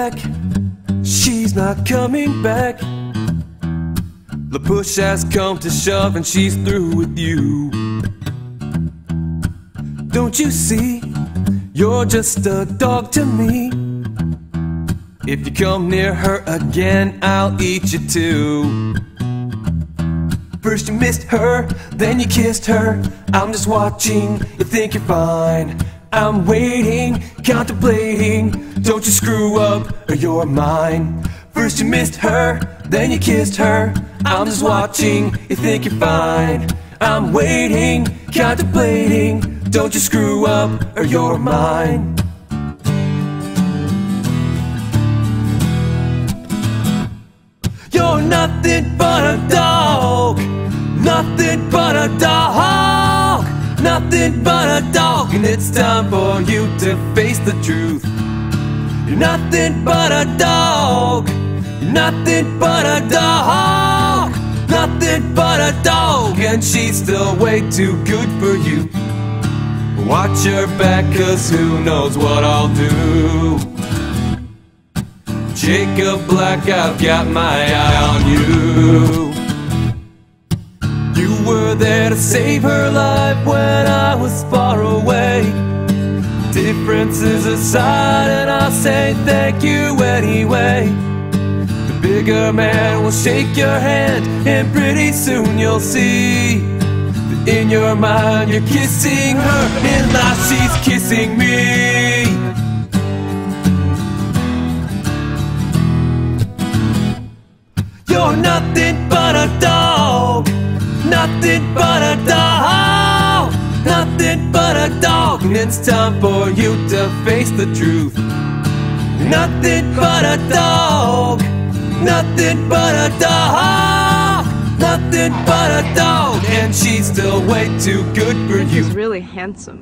back, she's not coming back. The push has come to shove and she's through with you. Don't you see, you're just a dog to me. If you come near her again, I'll eat you too. First you missed her, then you kissed her. I'm just watching, you think you're fine. I'm waiting, contemplating. Don't you screw up or you're mine. First you missed her, then you kissed her. I'm just watching, you think you're fine. I'm waiting, contemplating. Don't you screw up or you're mine. You're nothing but a dog. Nothing but a dog. Nothing but a dog. And it's time for you to face the truth. You're nothing but a dog. You're nothing but a dog. Nothing but a dog. And she's still way too good for you. Watch your back, 'cause who knows what I'll do. Jacob Black, I've got my eye on you. You were there to save her life when I was far away. Differences aside, and I'll say thank you anyway. The bigger man will shake your hand, and pretty soon you'll see that in your mind you're kissing her, and now she's kissing me. You're nothing but a dog. Nothing but a dog. Nothing but a dog. And it's time for you to face the truth. Nothing but a dog. Nothing but a dog. Nothing but a dog. And she's still way too good for you. He's really handsome.